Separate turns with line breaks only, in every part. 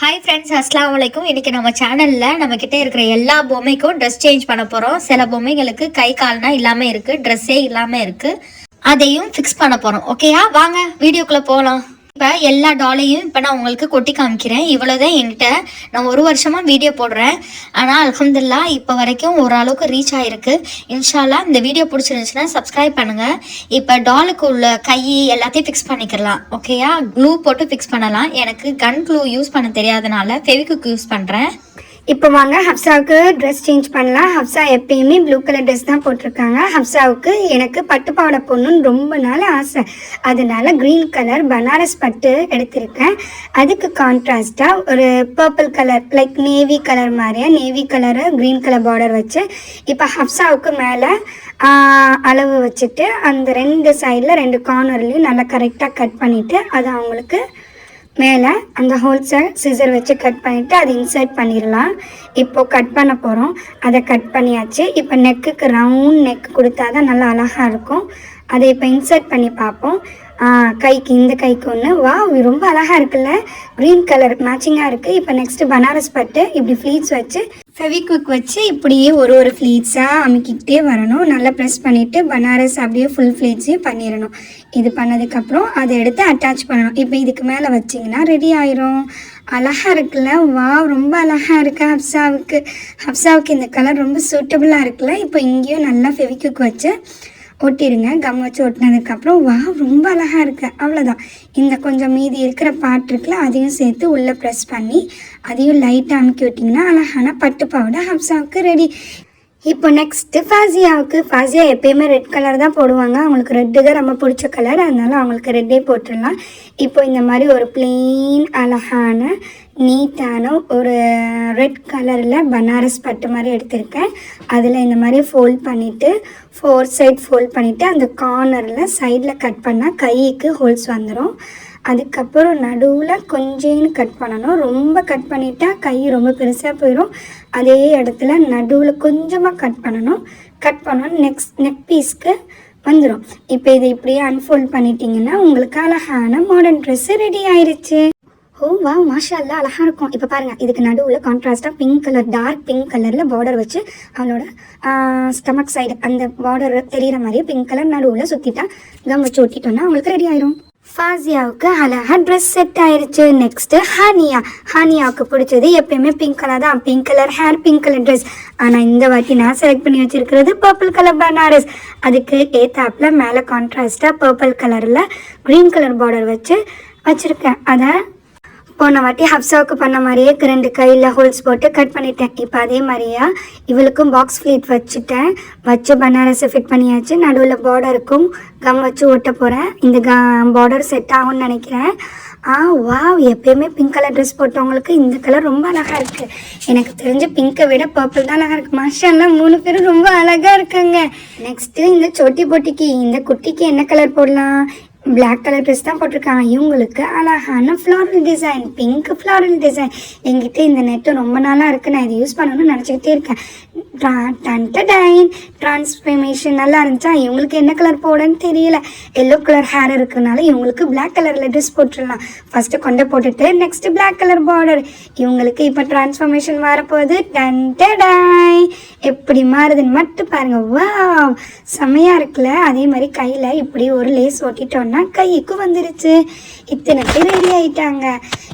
Hi friends, அஸ்ஸலாமு அலைக்கும். இன்றைக்கி நம்ம சேனலில் நம்மக்கிட்ட இருக்கிற எல்லா பொம்மைக்கும் ட்ரெஸ் சேஞ்ச் பண்ண போகிறோம். சில பொம்மைகளுக்கு கை கால்னா இல்லாமல் இருக்குது, ட்ரெஸ்ஸே இல்லாமல் இருக்குது. அதையும் ஃபிக்ஸ் பண்ண போகிறோம். ஓகேயா, வாங்க வீடியோக்குள்ளே போகலாம். இப்போ எல்லா டாலையும் இப்போ நான் உங்களுக்கு கொட்டி காமிக்கிறேன். இவ்வளோதான் என்கிட்ட. நான் ஒரு வருஷமாக வீடியோ போடுறேன். ஆனால் அல்ஹம்துலில்லாஹ் இப்போ வரைக்கும் ஓரளவுக்கு ரீச் ஆகிருக்கு. இன்ஷால்லா இந்த வீடியோ பிடிச்சிருந்துச்சுன்னா சப்ஸ்கிரைப் பண்ணுங்கள். இப்போ டாலுக்கு உள்ள கை எல்லாத்தையும் ஃபிக்ஸ் பண்ணிக்கலாம். ஓகேயா, க்ளூ போட்டு ஃபிக்ஸ் பண்ணலாம். எனக்கு கன் க்ளூ யூஸ் பண்ண தெரியாதனால ஃபெவிக்விக் யூஸ் பண்ணுறேன்.
இப்போ வாங்க ஹப்சாவுக்கு ட்ரெஸ் சேஞ்ச் பண்ணலாம். ஹப்சா எப்பயுமே ப்ளூ கலர் ட்ரெஸ் தான் போட்டிருக்காங்க. ஹப்சாவுக்கு எனக்கு பட்டு பாவாடை போடணுன்னு ரொம்ப நாள் ஆசை. அதனால க்ரீன் கலர் பனாரஸ் பட்டு எடுத்திருக்கேன். அதுக்கு கான்ட்ராஸ்டாக ஒரு purple colour like navy colour மாதிரியா navy colour green colour border வச்சு இப்போ ஹப்சாவுக்கு மேலே அளவு வச்சுட்டு அந்த ரெண்டு சைடில் ரெண்டு கார்னர்லேயும் நல்லா கரெக்டாக கட் பண்ணிவிட்டு அதை அவங்களுக்கு மேலே அந்த ஹோல்ஸை சிசர் வச்சு கட் பண்ணிவிட்டு அதை இன்சர்ட் பண்ணிடலாம். இப்போது கட் பண்ண போகிறோம். அதை கட் பண்ணியாச்சு. இப்போ நெக்குக்கு ரவுண்ட் நெக் கொடுத்தா தான் நல்லா அழகாக இருக்கும். அதை இப்போ இன்சர்ட் பண்ணி பார்ப்போம். கைக்கு இந்த கைக்கு ஒன்று. வா, ரொம்ப அழகாக இருக்குல்ல, க்ரீன் கலர் மேட்சிங்காக இருக்குது. இப்போ நெக்ஸ்ட்டு பனாரஸ் பட்டு இப்படி ஃப்ளீட்ஸ் வச்சு ஃபெவிக்விக் வச்சு இப்படியே ஒரு ஃப்ளீட்ஸாக அமுக்கிக்கிட்டே வரணும். நல்லா ப்ரெஸ் பண்ணிவிட்டு பனாரஸ் அப்படியே ஃபுல் ஃப்ளீட்ஸையும் பண்ணிடணும். இது பண்ணதுக்கப்புறம் அதை எடுத்து அட்டாச் பண்ணணும். இப்போ இதுக்கு மேலே வச்சிங்கன்னா ரெடி ஆயிரும். அழகாக இருக்குல்ல, வா ரொம்ப அழகாக இருக்குது. ஹப்சாவுக்கு இந்த கலர் ரொம்ப சூட்டபுளாக இருக்குல்ல. இப்போ இங்கேயும் நல்லா ஃபெவிக்விக் வச்சு ஒட்டிடுங்க. கம் வச்சு ஒட்டினதுக்கப்புறம் வா ரொம்ப அழகாக இருக்குது. அவ்வளோதான். இந்த கொஞ்சம் மீதி இருக்கிற பார்ட் இருக்குல்ல, அதையும் சேர்த்து உள்ளே ப்ரெஸ் பண்ணி அதையும் லைட்டாக அமுக்கி விட்டிங்கன்னா அழகான பட்டு பாவாடை ஹப்சாவுக்கு ரெடி. இப்போ நெக்ஸ்ட்டு ஃபாசியா எப்பயுமே ரெட் கலர் தான் போடுவாங்க. அவங்களுக்கு ரெட்டு தான் ரொம்ப பிடிச்ச கலர், அதனால அவங்களுக்கு ரெட்டே போட்டுடலாம். இப்போ இந்த மாதிரி ஒரு பிளெயின் அழகான நீட்டான ஒரு ரெட் கலரில் பனாரஸ் பட்டு மாதிரி எடுத்திருக்கேன். அதில் இந்த மாதிரி ஃபோல்ட் பண்ணிவிட்டு 4 சைட் ஃபோல்ட் பண்ணிவிட்டு அந்த கார்னரில் சைடில் கட் பண்ணால் கைக்கு ஹோல்ஸ் வந்துடும். அதுக்கப்புறம் நடுவில் கொஞ்சேன்னு கட் பண்ணணும். ரொம்ப கட் பண்ணிட்டா கை ரொம்ப பெருசாக போயிடும். அதே இடத்துல நடுவில் கொஞ்சமாக கட் பண்ணணும். நெக் பீஸ்க்கு வந்துடும். இப்போ இதை இப்படியே அன்ஃபோல்ட் பண்ணிட்டீங்கன்னா உங்களுக்கு அழகான மாடர்ன் ட்ரெஸ்ஸு ரெடி ஆயிடுச்சு. ஓ வா, மாஷா அல்லா, அழகாக இருக்கும். இப்போ பாருங்கள், இதுக்கு நடுவில் கான்ட்ராஸ்ட்டாக பிங்க் கலர் டார்க் பிங்க் கலரில் பார்டர் வச்சு அவளோட ஸ்டமக் சைடு அந்த பார்டர் தெரிகிற மாதிரியே பிங்க் கலர் நடுவில் சுற்றிட்டா கம் வச்சு ஒட்டிட்டோன்னா அவங்களுக்கு ரெடி ஆயிரும். ஃபாசியாவுக்கு அழகாக ட்ரெஸ் செட் ஆயிடுச்சு. நெக்ஸ்ட்டு ஹானியாவுக்கு பிடிச்சது எப்பயுமே பிங்க் கலர் தான். Pink colour hair, pink colour dress. ஆனால் இந்த வாட்டி நான் செலக்ட் பண்ணி வச்சுருக்கிறது பர்பிள் கலர் பனாரஸ். அதுக்கு ஏத்தாப்பில் மேலே கான்ட்ராஸ்ட்டாக பர்பிள் கலரில் க்ரீன் கலர் பார்டர் வச்சுருக்கேன். அதை போன வாட்டி ஹப்சாவுக்கு பண்ண மாதிரியே 2 கையில் ஹோல்ஸ் போட்டு கட் பண்ணிட்டேன். இப்போ அதே மாதிரியா இவளுக்கும் பாக்ஸ் ஃப்ளீட் வச்சு பனாரஸை ஃபிட் பண்ணியாச்சு. நடுவில் பார்டருக்கும் கம் வச்சு ஒட்ட போகிறேன். இந்த பார்டர் செட் ஆகும்னு நினைக்கிறேன். வா, எப்பயுமே பிங்க் கலர் ட்ரெஸ் போட்டவங்களுக்கு இந்த கலர் ரொம்ப அழகாக இருக்குது. எனக்கு தெரிஞ்ச பிங்கை விட பர்பிள் தான் அழகாக இருக்குது. மாஷால்லா, 3 பேரும் ரொம்ப அழகாக இருக்காங்க. நெக்ஸ்ட்டு இந்த சொட்டி பொட்டிக்கு இந்த குட்டிக்கு என்ன கலர் போடலாம்? பிளாக் கலர் ட்ரெஸ் தான் போட்டிருக்காங்க. இவங்களுக்கு அழகான floral design, pink floral design. என்கிட்ட இந்த நெட்டு ரொம்ப நாளாக இருக்குது. நான் இதை யூஸ் பண்ணணும்னு நினச்சிக்கிட்டே இருக்கேன். டிரான்ஸ்ஃபர்மேஷன் நல்லா இருந்துச்சா? இவங்களுக்கு என்ன கலர் போடன்னு தெரியல. எல்லோ கலர் ஹேர் இருக்கிறதுனால இவங்களுக்கு பிளாக் கலரில் ட்ரெஸ் போட்டுடலாம். ஃபஸ்ட்டு கொண்டை போட்டுட்டு நெக்ஸ்ட்டு பிளாக் கலர் பார்டர். இவங்களுக்கு இப்போ டிரான்ஸ்ஃபர்மேஷன் வரப்போகுது. எப்படி மாறுதுன்னு மட்டும் பாருங்கள். வா, செம்மையாக இருக்குல்ல. அதே மாதிரி கையில் இப்படி ஒரு லேஸ் ஓட்டிட்டோன்னா கைக்கு வந்துருச்சு. இத்தனை பேர் ரெடி ஆயிட்டாங்க.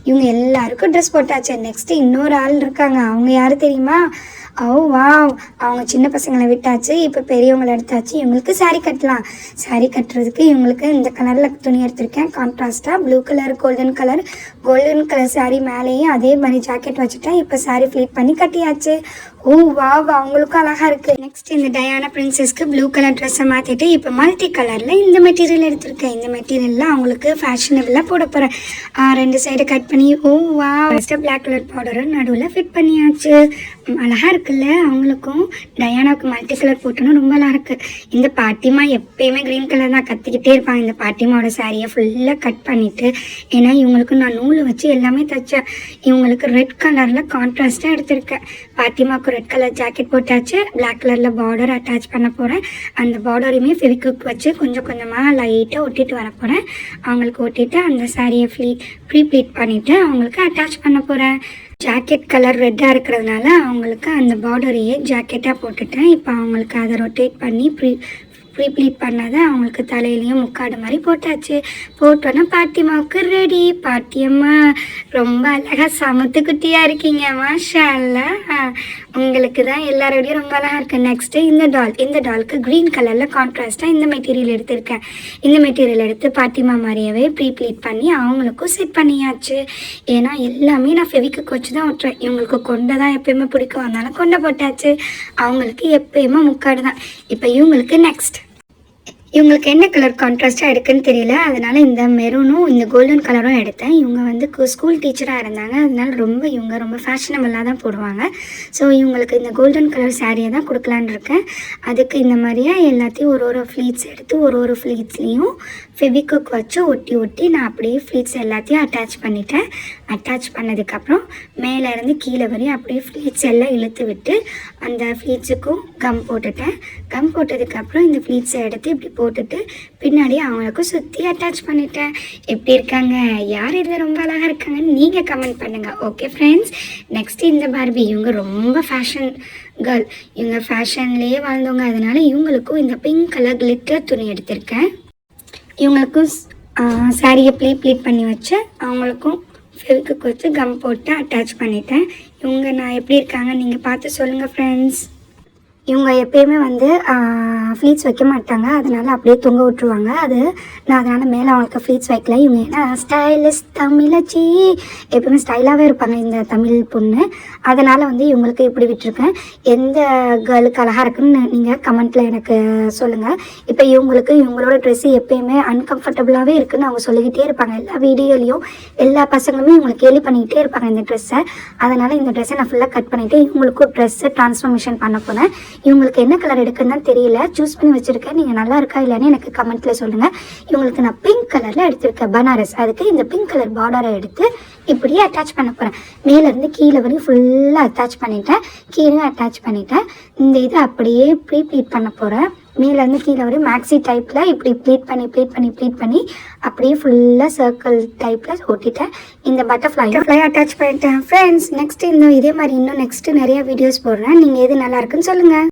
இவங்க எல்லாருக்கும் ட்ரெஸ் போட்டாச்சு. நெக்ஸ்ட்டு இன்னொரு ஆள் இருக்காங்க. அவங்க யாரு தெரியுமா? வா, அவங்க சின்ன பசங்களை விட்டாச்சு. இப்போ பெரியவங்களை எடுத்தாச்சு. இவங்களுக்கு சாரீ கட்டலாம். சாரீ கட்டுறதுக்கு இவங்களுக்கு இந்த கலரில் துணி எடுத்திருக்கேன். கான்ட்ராஸ்டாக blue colour golden colour sari மேலேயும் அதே மாதிரி ஜாக்கெட் வச்சுட்டேன். இப்போ சாரீ ஃப்ளீட் பண்ணி கட்டியாச்சு. வா, அவங்களுக்கும் அழகாக இருக்குது. நெக்ஸ்ட் இந்த டயானா பிரின்சஸ்க்கு ப்ளூ கலர் ட்ரெஸ்ஸை மாற்றிட்டு இப்போ மல்டி கலரில் இந்த மெட்டீரியல் எடுத்திருக்கேன். இந்த மெட்டீரியலில் அவங்களுக்கு ஃபேஷனபிளாக போட போகிறேன். 2 சைடு கட் பண்ணி வா, ஃபஸ்ட்டு பிளாக் கலர் பார்டரும் நடுவில் ஃபிட் பண்ணியாச்சு. அழகாக இருக்குல்ல. அவங்களுக்கும் டயானாவுக்கு மல்டி கலர் போட்டோன்னா ரொம்ப அழகாக இருக்குது. இந்த பாட்டிமா எப்பயுமே க்ரீன் கலர் தான் கத்திக்கிட்டே இருப்பாங்க. இந்த பாட்டிமாவோட சாரியை ஃபுல்லாக கட் பண்ணிவிட்டு, ஏன்னா இவங்களுக்கு நான் நூலை வச்சு எல்லாமே தைச்சேன். இவங்களுக்கு ரெட் கலரில் கான்ட்ராஸ்ட்டாக எடுத்திருக்கேன். பாத்திமாவுக்கு ரெட் கலர் ஜாக்கெட் போட்டாச்சு. பிளாக் கலரில் பார்டர் அட்டாச் பண்ண போகிறேன். அந்த பார்டரையுமே ஃபெவிக்விக் வச்சு கொஞ்சம் கொஞ்சமாக லைட்டாக ஒட்டிட்டு வர போகிறேன். அவங்களுக்கு ஒட்டிட்டு அந்த சாரியை ப்ரீ ப்ளீட் பண்ணிவிட்டு அவங்களுக்கு அட்டாச் பண்ண போகிறேன். ஜாக்கெட் கலர் ரெட்டாக இருக்கிறதுனால அவங்களுக்கு அந்த பார்டரையே ஜாக்கெட்டாக போட்டுட்டேன். இப்போ அவங்களுக்கு அதை ரொட்டேட் பண்ணி ப்ரீ ப்ளீட் பண்ணதை அவங்களுக்கு தலையிலையும் முக்காடு மாதிரி போட்டாச்சு. போட்டோன்னா பாட்டிமாவுக்கு ரெடி. பாட்டியம்மா ரொம்ப அழகாக சமத்து குட்டியாக இருக்கீங்க, மாஷா அல்லாஹ். உங்களுக்கு தான் எல்லாரோடையும் ரொம்ப அழகாக இருக்குது. நெக்ஸ்ட்டு இந்த டாலுக்கு க்ரீன் கலரில் கான்ட்ராஸ்ட்டாக இந்த மெட்டீரியல் எடுத்திருக்கேன். இந்த மெட்டீரியல் எடுத்து பாட்டிமா மாதிரியவே ப்ரீ ப்ளீட் பண்ணி அவங்களுக்கும் செட் பண்ணியாச்சு. ஏன்னா எல்லாமே நான் ஃபெவிக்விக் வச்சு தான் விட்டுறேன். இவங்களுக்கு கொண்டை தான் எப்பயுமே பிடிக்கும், அதனால கொண்டை போட்டாச்சு. அவங்களுக்கு எப்பயுமே முக்காடு தான். இப்போ இவங்களுக்கு நெக்ஸ்ட் இவங்களுக்கு என்ன கலர் கான்ட்ராஸ்ட்டாக எடுக்குன்னு தெரியல, அதனால் இந்த மெரூனும் இந்த கோல்டன் கலரும் எடுத்தேன். இவங்க வந்து ஸ்கூல் டீச்சராக இருந்தாங்க, அதனால இவங்க ரொம்ப ஃபேஷனபிளாக தான் போடுவாங்க. ஸோ இவங்களுக்கு இந்த கோல்டன் கலர் சாரியை தான் கொடுக்கலான்னு இருக்கேன். அதுக்கு இந்த மாதிரியே எல்லாத்தையும் ஒரு ஃப்ளீட்ஸ் எடுத்து ஒரு ஃப்ளீட்ஸ்லேயும் ஃபெவிக்விக் வச்சு ஒட்டி நான் அப்படியே ஃப்ளீட்ஸ் எல்லாத்தையும் அட்டாச் பண்ணிட்டேன். அட்டாச் பண்ணதுக்கப்புறம் மேலேருந்து கீழே வரையும் அப்படியே ஃப்ளீட்ஸ் எல்லாம் இழுத்து விட்டு அந்த ஃப்ளீட்ஸுக்கும் கம் போட்டுட்டேன். கம் போட்டதுக்கப்புறம் இந்த ஃப்ளீட்ஸை எடுத்து இப்படி போட்டுட்டு பின்னாடி அவங்களுக்கும் சுற்றி அட்டாச் பண்ணிட்டேன். எப்படி இருக்காங்க? யார் இதில் ரொம்ப அழகாக இருக்காங்கன்னு நீங்கள் கமெண்ட் பண்ணுங்கள். ஓகே ஃப்ரெண்ட்ஸ், நெக்ஸ்ட்டு இந்த பார்பி. இவங்க ரொம்ப ஃபேஷன் கேர்ள், இவங்க ஃபேஷன்லேயே வாழ்ந்தவங்க. அதனால இவங்களுக்கும் இந்த பிங்க் கலர் கிளிட்டர் துணி எடுத்திருக்கேன். இவங்களுக்கும் சாரியை ப்ளீட் பண்ணி வச்சு அவங்களுக்கும் ஃபெவிக்விக் வச்சு கம் போட்டு அட்டாச் பண்ணிட்டேன். இவங்க நான் எப்படி இருக்காங்க நீங்கள் பார்த்து சொல்லுங்கள் ஃப்ரெண்ட்ஸ். இவங்க எப்பயுமே வந்து ஃப்ளீட்ஸ் வைக்க மாட்டாங்க, அதனால் அப்படியே தொங்க விட்டுருவாங்க. நான் அதனால் மேலே அவங்களுக்கு ஃப்ளீட்ஸ் வைக்கல. இவங்க ஏன்னா ஸ்டைலிஷ் தமிழச்சி, எப்பயுமே ஸ்டைலாகவே இருப்பாங்க இந்த தமிழ் பொண்ணு. அதனால் வந்து இவங்களுக்கு இப்படி விட்டுருக்கேன். எந்த கேர்ளுக்கு அழகாக இருக்குன்னு நீங்கள் கமெண்ட்டில் எனக்கு சொல்லுங்கள். இப்போ இவங்களோட ட்ரெஸ்ஸு எப்பயுமே அன்கம்ஃபர்டபுளாகவே இருக்குதுன்னு அவங்க சொல்லிக்கிட்டே இருப்பாங்க. எல்லா வீடியோலையும் எல்லா பசங்களுமே இவங்களுக்கு கேலி பண்ணிக்கிட்டே இருப்பாங்க இந்த ட்ரெஸ்ஸை. அதனால் இந்த ட்ரெஸ்ஸை நான் ஃபுல்லாக கட் பண்ணிவிட்டு இவங்களுக்கும் ட்ரெஸ்ஸை ட்ரான்ஸ்ஃபர்மேஷன் பண்ண போனேன். இவங்களுக்கு என்ன கலர் எடுக்குன்னு தான் தெரியல, சூஸ் பண்ணி வச்சுருக்கேன். நீங்கள் நல்லா இருக்கா இல்லைன்னு எனக்கு கமெண்ட்டில் சொல்லுங்கள். இவங்களுக்கு நான் பிங்க் கலரில் எடுத்திருக்கேன் பனாரஸ். அதுக்கு இந்த பிங்க் கலர் பார்டரை எடுத்து இப்படியே அட்டாச் பண்ண போகிறேன். மேலேருந்து கீழே வரையும் ஃபுல்லாக அட்டாச் பண்ணிட்டேன். கீழே அட்டாச் பண்ணிட்டேன். இந்த இதை அப்படியே ப்ரீ ப்ளீட் பண்ண போகிறேன். மேலேருந்து கீழே வரையும் மேக்ஸி டைப்பில் இப்படி ப்ளீட் பண்ணி அப்படியே ஃபுல்லாக சர்க்கிள் டைப்பில் ஒட்டிட்டேன். இந்த பட்டர்ஃப்ளை அட்டாச் பண்ணிட்டேன். ஃப்ரெண்ட்ஸ், நெக்ஸ்ட்டு இதே மாதிரி இன்னும் நெக்ஸ்ட்டு நிறைய வீடியோஸ் போடுறேன். நீங்கள் எது நல்லா இருக்குன்னு சொல்லுங்கள்.